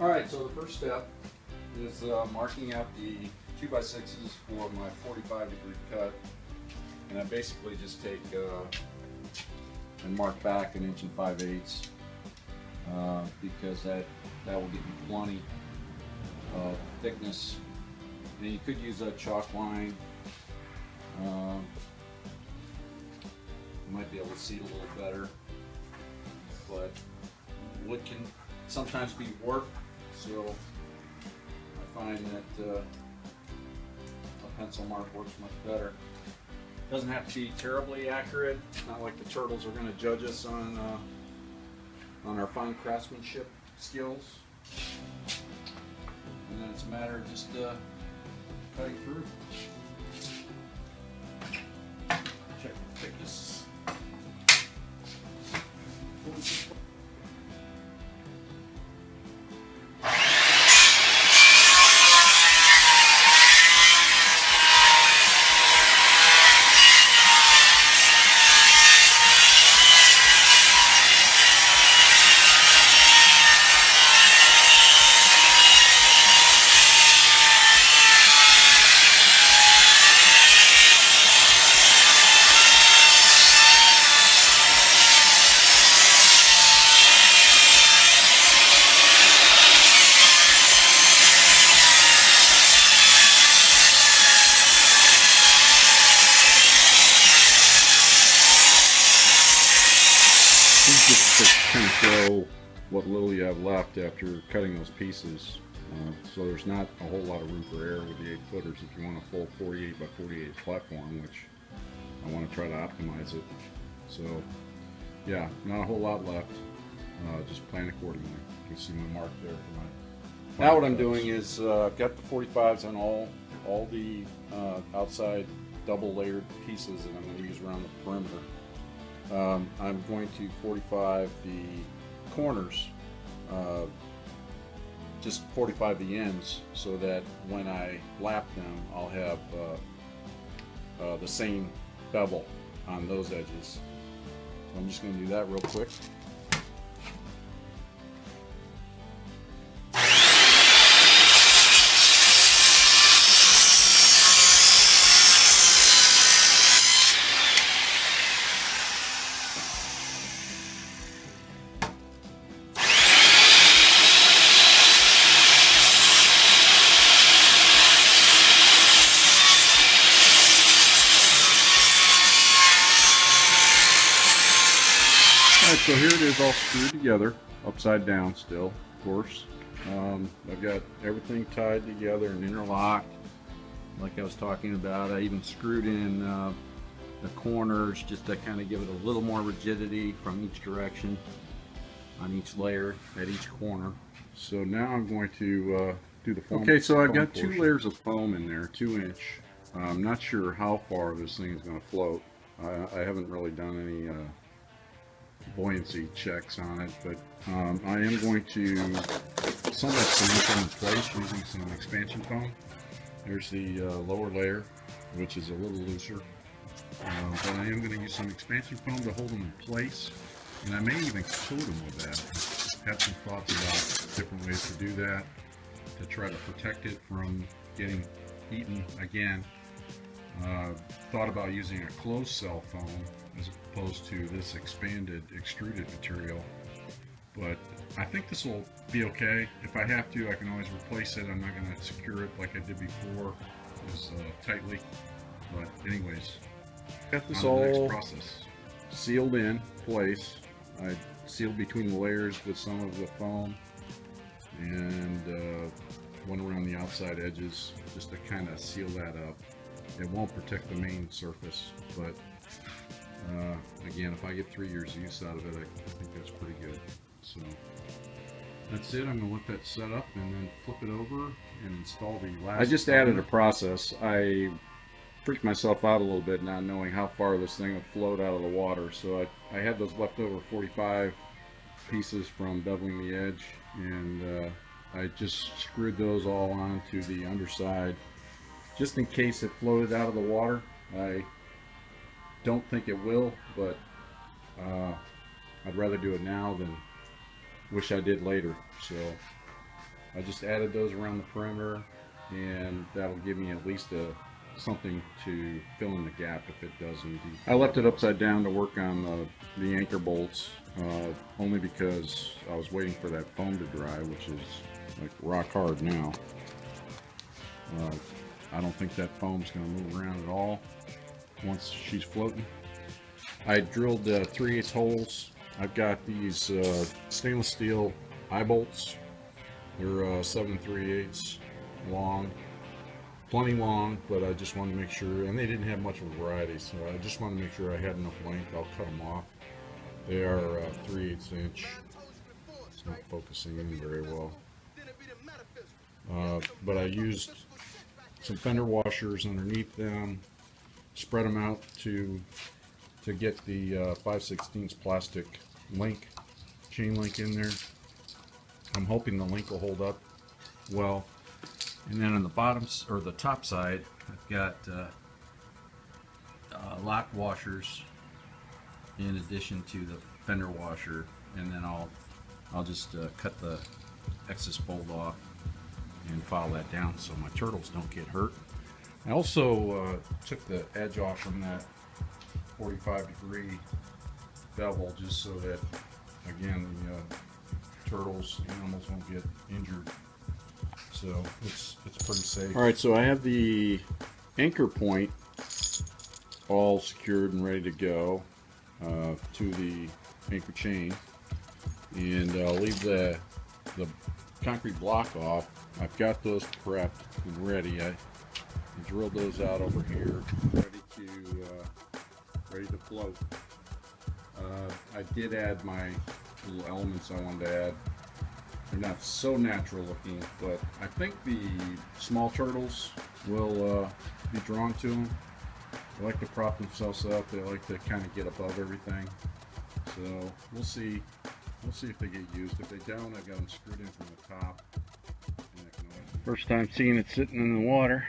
Alright, so the first step is marking out the 2x6s for my 45-degree cut. And I basically just take and mark back 1 5/8 because that will give you plenty of thickness. And you could use a chalk line. You might be able to see it a little better, but wood can sometimes be warped, so I find that a pencil mark works much better. Doesn't have to be terribly accurate. It's not like the turtles are going to judge us on our fine craftsmanship skills. And then it's a matter of just cutting through. Check the thickness. Just to kind of show what little you have left after cutting those pieces. So there's not a whole lot of room for error with the 8-footers if you want a full 48 by 48 platform, which I want to try to optimize it. So yeah, not a whole lot left. Just plan accordingly. You can see my mark there for my. Now what I'm doing is I've got the 45s on all the outside double layered pieces that I'm going to use around the perimeter. I'm going to 45 the corners, just 45 the ends, so that when I lap them, I'll have the same bevel on those edges. So I'm just going to do that real quick. Alright, so here it is all screwed together, upside down still, of course. I've got everything tied together and interlocked, like I was talking about. I even screwed in the corners just to kind of give it a little more rigidity from each direction on each layer at each corner. So now I'm going to do the foam. Okay, so I've got 2 layers of foam in there, 2-inch. I'm not sure how far this thing is going to float. I haven't really done any buoyancy checks on it, but I am going to somewhat cement them in place using some expansion foam. There's the lower layer, which is a little looser, but I am going to use some expansion foam to hold them in place, and I may even coat them with that. Have some thoughts about different ways to do that to try to protect it from getting eaten again. Thought about using a closed cell foam as opposed to this expanded extruded material, but I think this will be okay. If I have to, I can always replace it. I'm not going to secure it like I did before, as tightly. But anyways, got this all sealed in place. I sealed between the layers with some of the foam and went around the outside edges just to kind of seal that up. It won't protect the main surface, but again, if I get 3 years use out of it, I think that's pretty good. So that's it. I'm going to let that set up and then flip it over and install the last. I just added a process. I freaked myself out a little bit not knowing how far this thing would float out of the water. So I had those leftover 45 pieces from beveling the edge, and I just screwed those all onto the underside just in case it floated out of the water. I don't think it will, but I'd rather do it now than wish I did later. So I just added those around the perimeter, and that'll give me at least something to fill in the gap if it does indeed. I left it upside down to work on the anchor bolts, only because I was waiting for that foam to dry, which is like rock hard now. I don't think that foam's going to move around at all once she's floating. I drilled 3/8 holes. I've got these stainless steel eyebolts. They're 7 3/8 long, plenty long, but I just wanted to make sure, and they didn't have much of a variety, so I just wanted to make sure I had enough length. I'll cut them off. They are 3/8 inch. It's not focusing in very well. But I used some fender washers underneath them, spread them out to get the 5/16 plastic link, chain link in there. I'm hoping the link will hold up well. And then on the bottom or the top side, I've got lock washers in addition to the fender washer, and then I'll just cut the excess bolt off and file that down so my turtles don't get hurt. I also took the edge off from that 45-degree bevel just so that, again, the turtles, animals won't get injured. So it's pretty safe. All right, so I have the anchor point all secured and ready to go to the anchor chain, and I'll leave the concrete block off. I've got those prepped and ready. I drilled those out over here, ready to float. I did add my little elements I wanted to add. They're not so natural looking, but I think the small turtles will be drawn to them. They like to prop themselves up. They like to kind of get above everything. So we'll see. We'll see if they get used. If they don't, I've got them screwed in from the top. First time seeing it sitting in the water.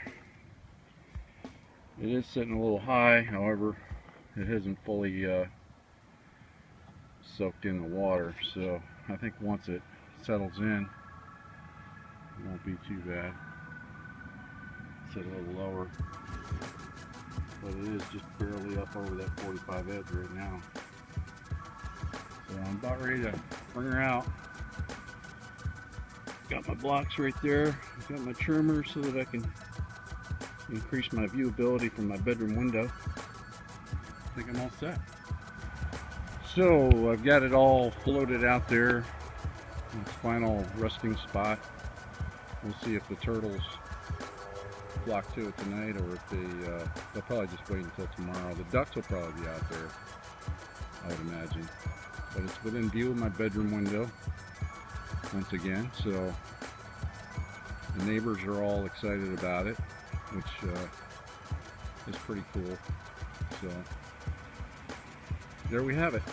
It is sitting a little high, however, it hasn't fully soaked in the water. So I think once it settles in, it won't be too bad. Sit a little lower, but it is just barely up over that 45 edge right now. So I'm about ready to bring her out. Got my blocks right there. Got my trimmer so that I can increase my viewability from my bedroom window. I think I'm all set. So I've got it all floated out there in its final resting spot. We'll see if the turtles flock to it tonight, or if they'll probably just wait until tomorrow. The ducks will probably be out there, I would imagine. But it's within view of my bedroom window once again, so the neighbors are all excited about it, which is pretty cool. So there we have it.